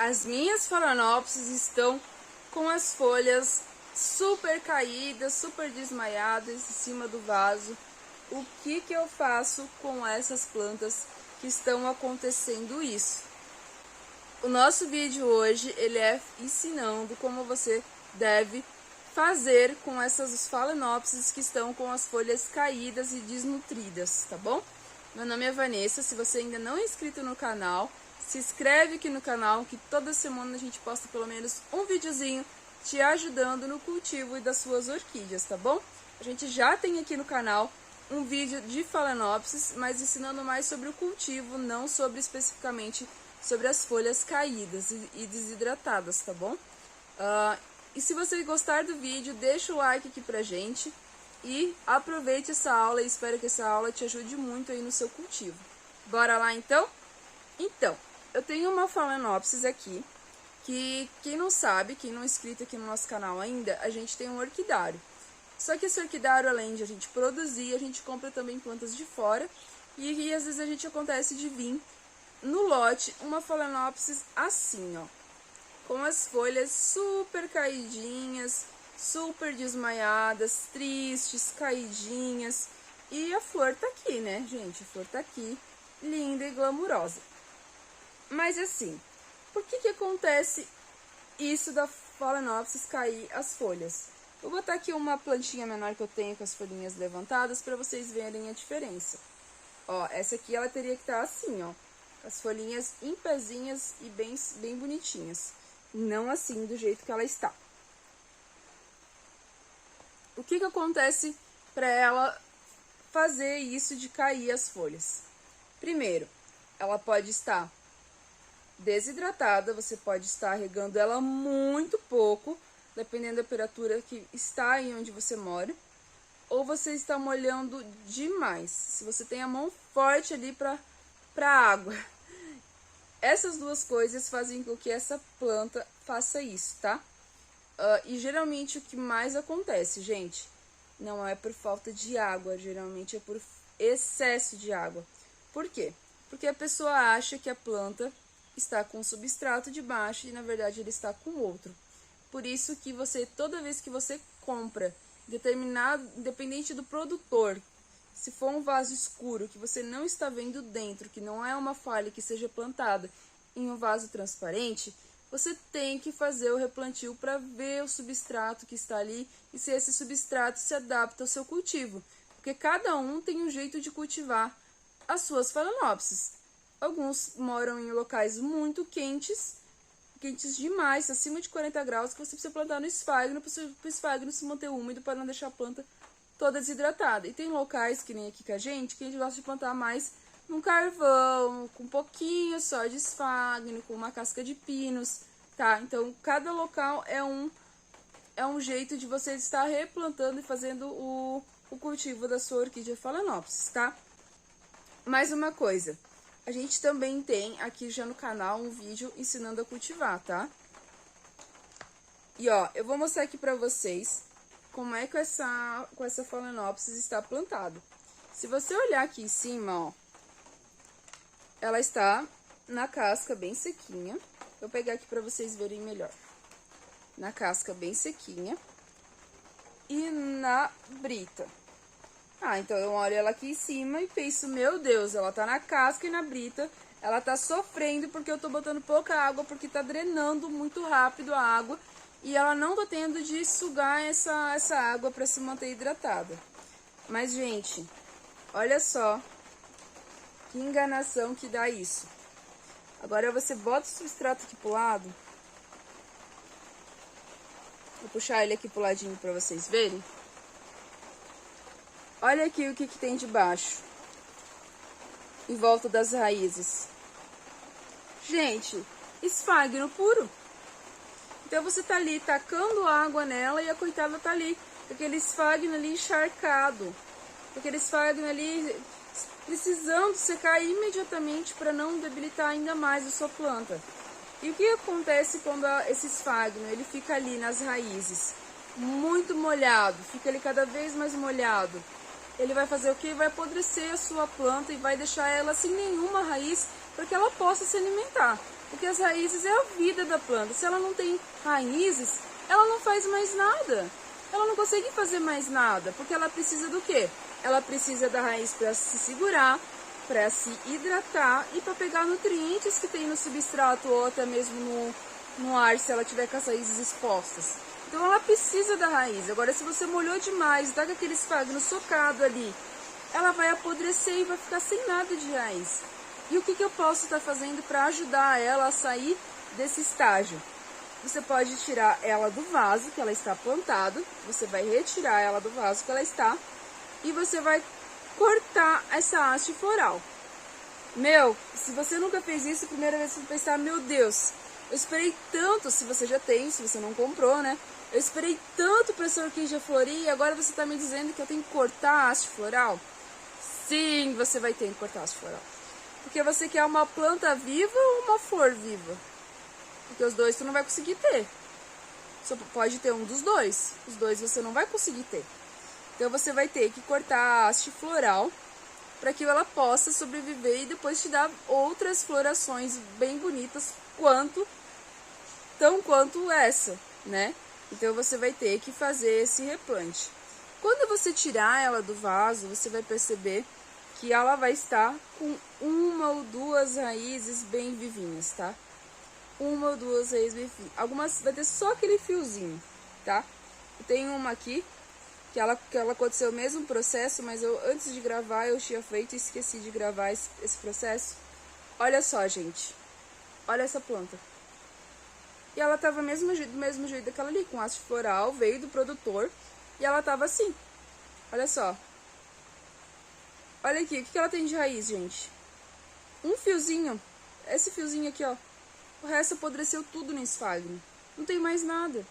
As minhas Phalaenopsis estão com as folhas super caídas, super desmaiadas em cima do vaso. O que eu faço com essas plantas que estão acontecendo isso? O nosso vídeo hoje ele é ensinando como você deve fazer com essas Phalaenopsis que estão com as folhas caídas e desnutridas, tá bom? Meu nome é Vanessa, se você ainda não é inscrito no canal, se inscreve aqui no canal que toda semana a gente posta pelo menos um videozinho te ajudando no cultivo das suas orquídeas, tá bom? A gente já tem aqui no canal um vídeo de Phalaenopsis, mas ensinando mais sobre o cultivo, não sobre especificamente sobre as folhas caídas e desidratadas, tá bom? E se você gostar do vídeo, deixa o like aqui pra gente e aproveite essa aula e espero que essa aula te ajude muito aí no seu cultivo. Bora lá então? Então, eu tenho uma Phalaenopsis aqui, que quem não sabe, quem não é inscrito aqui no nosso canal ainda, a gente tem um orquidário. Só que esse orquidário, além de a gente produzir, a gente compra também plantas de fora e às vezes a gente acontece de vir no lote uma Phalaenopsis assim, ó, com as folhas super caidinhas, super desmaiadas, tristes, caidinhas. E a flor tá aqui, né, gente? A flor tá aqui, linda e glamurosa. Mas assim, por que acontece isso da Phalaenopsis cair as folhas? Vou botar aqui uma plantinha menor que eu tenho com as folhinhas levantadas para vocês verem a diferença. Ó, essa aqui ela teria que estar assim, ó, com as folhinhas em pezinhas e bem bonitinhas. Não assim, do jeito que ela está. O que acontece para ela fazer isso de cair as folhas? Primeiro, ela pode estar desidratada, você pode estar regando ela muito pouco, dependendo da temperatura que está aí onde você mora, ou você está molhando demais, se você tem a mão forte ali para água. Essas duas coisas fazem com que essa planta faça isso, tá? E geralmente o que mais acontece, gente, não é por falta de água, geralmente é por excesso de água. Por quê? Porque a pessoa acha que a planta está com substrato de baixo e na verdade ele está com outro. Por isso que você, toda vez que você compra independente do produtor, se for um vaso escuro que você não está vendo dentro, que não é uma falha que seja plantada em um vaso transparente, você tem que fazer o replantio para ver o substrato que está ali e se esse substrato se adapta ao seu cultivo. Porque cada um tem um jeito de cultivar as suas Phalaenopsis. Alguns moram em locais muito quentes demais, acima de 40 graus, que você precisa plantar no esfagno, para o esfagno se manter úmido para não deixar a planta toda desidratada. E tem locais, que nem aqui com a gente gosta de plantar mais num carvão, com um pouquinho só de esfagno, com uma casca de pinos, tá? Então, cada local é um jeito de você estar replantando e fazendo o cultivo da sua orquídea Phalaenopsis, tá? Mais uma coisa, a gente também tem aqui já no canal um vídeo ensinando a cultivar, tá? E ó, eu vou mostrar aqui pra vocês como é que essa Phalaenopsis está plantada. Se você olhar aqui em cima, ó, ela está na casca bem sequinha. Vou pegar aqui pra vocês verem melhor. Na casca bem sequinha e na brita. Então eu olho ela aqui em cima e penso, meu Deus, ela tá na casca e na brita, ela tá sofrendo porque eu tô botando pouca água, porque tá drenando muito rápido a água e ela não tá tendo de sugar essa água para se manter hidratada. Mas, gente, olha só que enganação que dá isso. Agora você bota o substrato aqui pro lado. Vou puxar ele aqui pro ladinho para vocês verem. Olha aqui o que tem debaixo, em volta das raízes. Gente, esfagno puro. Então você tá ali tacando água nela e a coitada tá ali, com aquele esfagno ali encharcado, com aquele esfagno ali precisando secar imediatamente para não debilitar ainda mais a sua planta. E o que acontece quando esse esfagno ele fica ali nas raízes? Muito molhado, fica ali cada vez mais molhado. ele vai fazer o que? Vai apodrecer a sua planta e vai deixar ela sem nenhuma raiz para que ela possa se alimentar. Porque as raízes é a vida da planta. Se ela não tem raízes, ela não faz mais nada. Ela não consegue fazer mais nada, porque ela precisa do quê? Ela precisa da raiz para se segurar, para se hidratar e para pegar nutrientes que tem no substrato ou até mesmo no ar, se ela tiver com as raízes expostas. Então ela precisa da raiz. Agora, se você molhou demais, tá com aquele esfagno socado ali, ela vai apodrecer e vai ficar sem nada de raiz. E o que eu posso estar fazendo para ajudar ela a sair desse estágio? Você pode tirar ela do vaso que ela está plantada, você vai retirar ela do vaso que ela está e você vai cortar essa haste floral. Se você nunca fez isso, a primeira vez você vai pensar, meu Deus, eu esperei tanto, se você já tem, se você não comprou, né? Eu esperei tanto para essa orquídea florir e agora você está me dizendo que eu tenho que cortar a haste floral? Sim, você vai ter que cortar a haste floral. Porque você quer uma planta viva ou uma flor viva? Porque os dois você não vai conseguir ter. Só pode ter um dos dois. Os dois você não vai conseguir ter. Então você vai ter que cortar a haste floral para que ela possa sobreviver e depois te dar outras florações bem bonitas tão quanto essa, né? Então você vai ter que fazer esse replante. Quando você tirar ela do vaso, você vai perceber que ela vai estar com uma ou duas raízes bem vivinhas, tá? Uma ou duas raízes bem vivinhas. Algumas vai ter só aquele fiozinho, tá? Tem uma aqui que ela aconteceu o mesmo processo, mas antes de gravar eu tinha feito e esqueci de gravar esse processo. Olha só, gente. Olha essa planta. E ela tava do mesmo jeito daquela ali, com haste floral, veio do produtor. E ela tava assim. Olha só. Olha aqui, o que ela tem de raiz, gente? Um fiozinho. Esse fiozinho aqui, ó. O resto apodreceu tudo no esfagno. Não tem mais nada.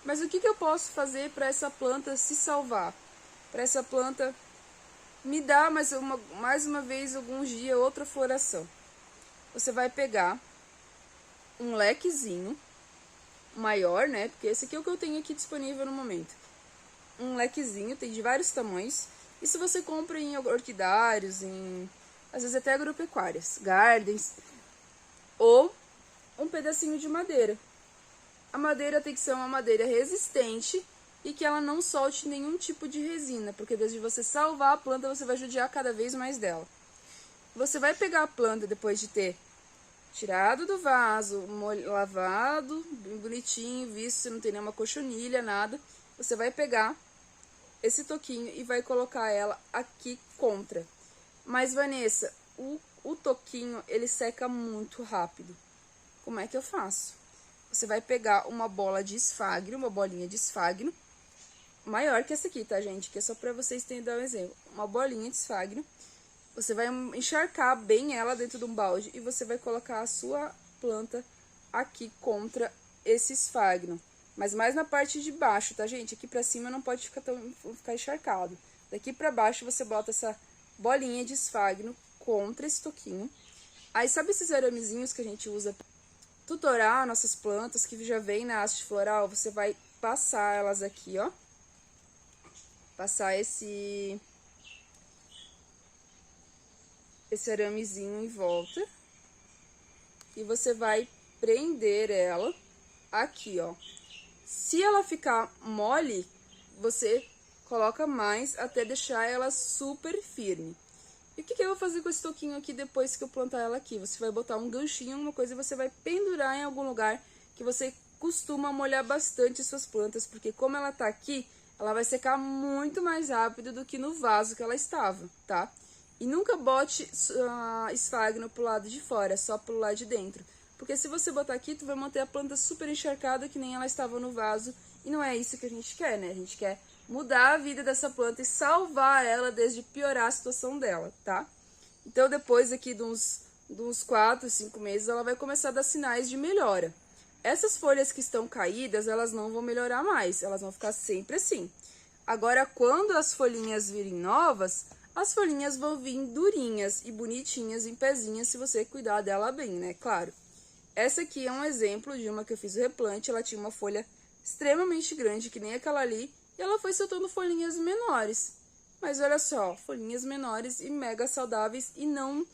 Mas o que eu posso fazer para essa planta se salvar? Para essa planta me dar mais uma vez, alguns dias, outra floração. Você vai pegar um lequezinho maior, né? Porque esse aqui é o que eu tenho aqui disponível no momento. Um lequezinho, tem de vários tamanhos. Isso você compra em orquidários, às vezes até agropecuárias, gardens. Ou um pedacinho de madeira. A madeira tem que ser uma madeira resistente e que ela não solte nenhum tipo de resina, porque desde você salvar a planta, você vai judiar cada vez mais dela. Você vai pegar a planta depois de ter tirado do vaso, lavado, bem bonitinho, visto se não tem nenhuma cochonilha, nada. Você vai pegar esse toquinho e vai colocar ela aqui contra. Mas, Vanessa, o toquinho, ele seca muito rápido. Como é que eu faço? Você vai pegar uma bola de esfagno, uma bolinha de esfagno, maior que essa aqui, tá, gente? Que é só pra vocês terem dar um exemplo. Uma bolinha de esfagno. Você vai encharcar bem ela dentro de um balde e você vai colocar a sua planta aqui contra esse esfagno. Mas mais na parte de baixo, tá, gente? Aqui pra cima não pode ficar encharcado. Daqui pra baixo você bota essa bolinha de esfagno contra esse toquinho. Aí, sabe esses aramezinhos que a gente usa pra tutorar nossas plantas, que já vem na haste floral? Você vai passar elas aqui, ó. Passar esse aramezinho em volta. E você vai prender ela aqui, ó. Se ela ficar mole, você coloca mais até deixar ela super firme. E o que eu vou fazer com esse toquinho aqui depois que eu plantar ela aqui? Você vai botar um ganchinho, uma coisa, e você vai pendurar em algum lugar que você costuma molhar bastante suas plantas, porque como ela tá aqui, ela vai secar muito mais rápido do que no vaso que ela estava, tá? E nunca bote esfagno pro lado de fora, só pro lado de dentro. Porque se você botar aqui, tu vai manter a planta super encharcada que nem ela estava no vaso. E não é isso que a gente quer, né? A gente quer mudar a vida dessa planta e salvar ela desde piorar a situação dela, tá? Então, depois aqui de uns 4, 5 meses, ela vai começar a dar sinais de melhora. Essas folhas que estão caídas, elas não vão melhorar mais, elas vão ficar sempre assim. Agora, quando as folhinhas virem novas, as folhinhas vão vir durinhas e bonitinhas em pezinhas, se você cuidar dela bem, né? Claro. Essa aqui é um exemplo de uma que eu fiz o replante, ela tinha uma folha extremamente grande, que nem aquela ali, e ela foi soltando folhinhas menores. Mas olha só, folhinhas menores e mega saudáveis e não...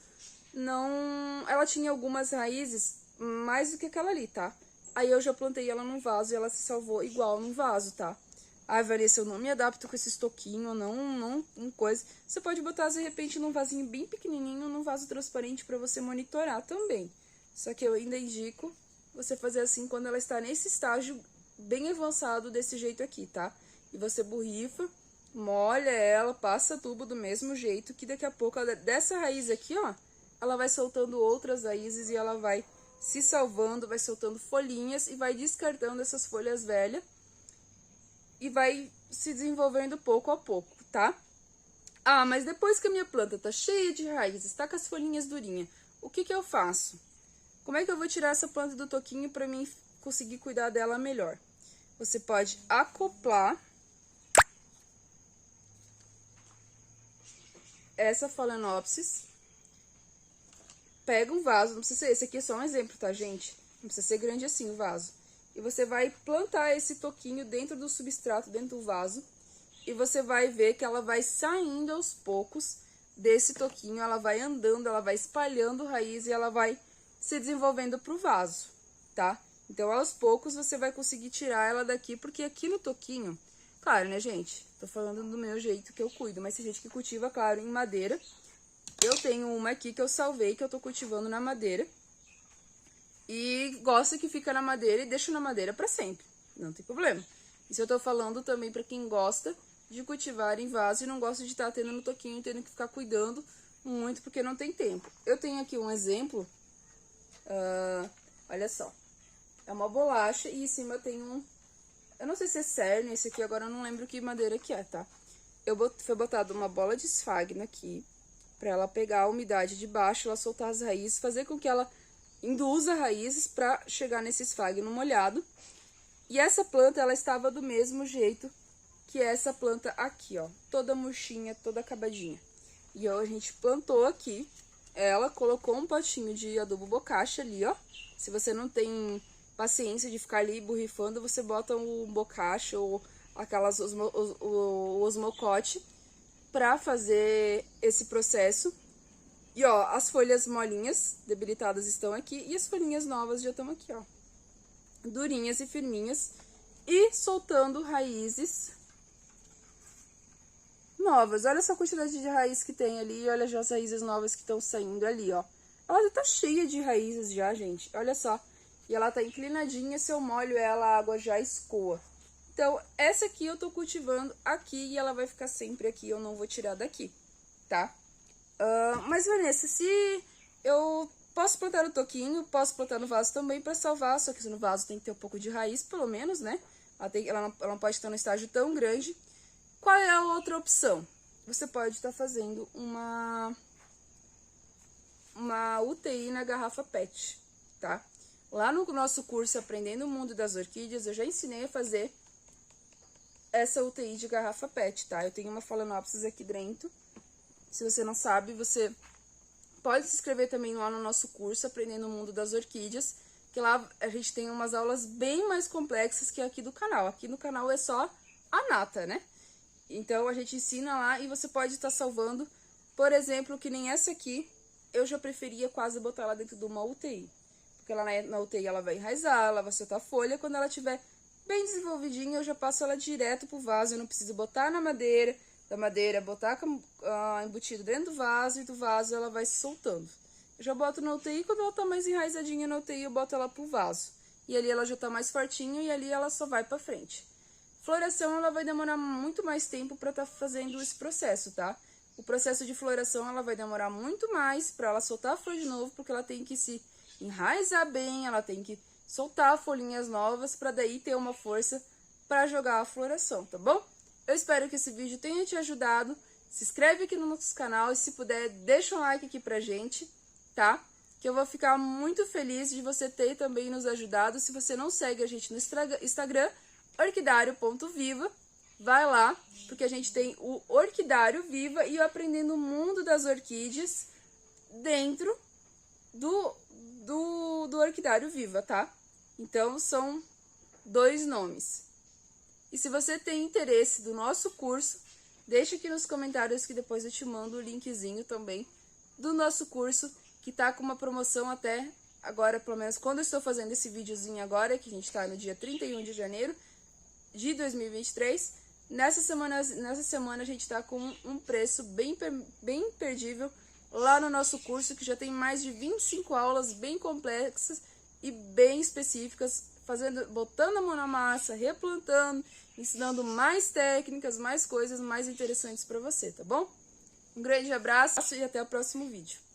Ela tinha algumas raízes mais do que aquela ali, tá? Aí eu já plantei ela num vaso e ela se salvou igual num vaso, tá? Ai, Vanessa, eu não me adapto com esse toquinho, não coisa. Você pode botar, de repente, num vasinho bem pequenininho, num vaso transparente pra você monitorar também. Só que eu ainda indico você fazer assim quando ela está nesse estágio bem avançado desse jeito aqui, tá? E você borrifa, molha ela, passa tubo do mesmo jeito, que daqui a pouco, dessa raiz aqui, ó, ela vai soltando outras raízes e ela vai se salvando, vai soltando folhinhas e vai descartando essas folhas velhas e vai se desenvolvendo pouco a pouco, tá? Ah, mas depois que a minha planta tá cheia de raízes, tá com as folhinhas durinhas, o que que eu faço? Como é que eu vou tirar essa planta do toquinho para mim conseguir cuidar dela melhor? Você pode acoplar essa Phalaenopsis. Pega um vaso, não precisa ser, esse aqui é só um exemplo, tá, gente? Não precisa ser grande assim o vaso. E você vai plantar esse toquinho dentro do substrato, dentro do vaso. E você vai ver que ela vai saindo aos poucos desse toquinho, ela vai andando, ela vai espalhando raiz e ela vai se desenvolvendo pro vaso, tá? Então, aos poucos, você vai conseguir tirar ela daqui, porque aqui no toquinho... Claro, né, gente? Tô falando do meu jeito que eu cuido, mas tem gente que cultiva, claro, em madeira. Eu tenho uma aqui que eu salvei, que eu tô cultivando na madeira. E gosta que fica na madeira e deixo na madeira pra sempre. Não tem problema. Isso eu tô falando também pra quem gosta de cultivar em vaso e não gosta de estar tendo no toquinho e tendo que ficar cuidando muito porque não tem tempo. Eu tenho aqui um exemplo. Olha só. É uma bolacha e em cima tem um... Eu não sei se é cerne esse aqui, agora eu não lembro que madeira que é, tá? Foi botado uma bola de esfagno aqui, pra ela pegar a umidade de baixo, ela soltar as raízes, fazer com que ela induza raízes pra chegar nesse esfagno molhado. E essa planta, ela estava do mesmo jeito que essa planta aqui, ó. Toda murchinha, toda acabadinha. E ó, a gente plantou aqui, ela colocou um potinho de adubo bocacha ali, ó. Se você não tem paciência de ficar ali borrifando, você bota um bocacha ou aquelas o osmocote pra fazer esse processo. E ó, as folhas molinhas, debilitadas estão aqui e as folhinhas novas já estão aqui, ó. Durinhas e firminhas e soltando raízes novas. Olha só a quantidade de raiz que tem ali, olha já as raízes novas que estão saindo ali, ó. Ela já tá cheia de raízes já, gente, olha só. E ela tá inclinadinha, se eu molho ela, a água já escoa. Então, essa aqui eu tô cultivando aqui e ela vai ficar sempre aqui, eu não vou tirar daqui, tá? Mas, Vanessa, se eu posso plantar no toquinho, posso plantar no vaso também pra salvar, só que no vaso tem que ter um pouco de raiz, pelo menos, né? Ela não pode estar num estágio tão grande. Qual é a outra opção? Você pode estar fazendo uma UTI na garrafa PET, tá? Lá no nosso curso Aprendendo o Mundo das Orquídeas, eu já ensinei a fazer essa UTI de garrafa PET, tá? Eu tenho uma Phalaenopsis aqui dentro. Se você não sabe, você pode se inscrever também lá no nosso curso Aprendendo o Mundo das Orquídeas, que lá a gente tem umas aulas bem mais complexas que aqui do canal. Aqui no canal é só a nata, né? Então, a gente ensina lá e você pode estar salvando, por exemplo, que nem essa aqui, eu já preferia quase botar ela dentro de uma UTI. Porque ela na UTI ela vai enraizar, ela vai soltar folha, quando ela estiver bem desenvolvidinha, eu já passo ela direto pro vaso, eu não preciso botar na madeira, da madeira, botar embutido dentro do vaso, e do vaso ela vai se soltando. Eu já boto na UTI, quando ela tá mais enraizadinha na UTI, eu boto ela pro vaso. E ali ela já tá mais fortinha e ali ela só vai pra frente. Floração, ela vai demorar muito mais tempo para estar fazendo esse processo, tá? O processo de floração, ela vai demorar muito mais para ela soltar a flor de novo, porque ela tem que se enraizar bem, ela tem que soltar folhinhas novas para daí ter uma força para jogar a floração, tá bom? Eu espero que esse vídeo tenha te ajudado. Se inscreve aqui no nosso canal e se puder, deixa um like aqui pra gente, tá? Que eu vou ficar muito feliz de você ter também nos ajudado. Se você não segue a gente no Instagram, orquidário.viva, vai lá, porque a gente tem o Orquidário Viva e o Aprendendo o Mundo das Orquídeas dentro do Orquidário Viva, tá? Então, são 2 nomes. E se você tem interesse do nosso curso, Deixa aqui nos comentários que depois eu te mando o linkzinho também do nosso curso, que tá com uma promoção até agora, pelo menos quando eu estou fazendo esse videozinho agora, que a gente tá no dia 31 de janeiro de 2023. Nessa semana a gente tá com um preço bem imperdível lá no nosso curso, que já tem mais de 25 aulas bem complexas e bem específicas, botando a mão na massa, replantando, ensinando mais técnicas, mais coisas mais interessantes para você, tá bom? Um grande abraço e até o próximo vídeo.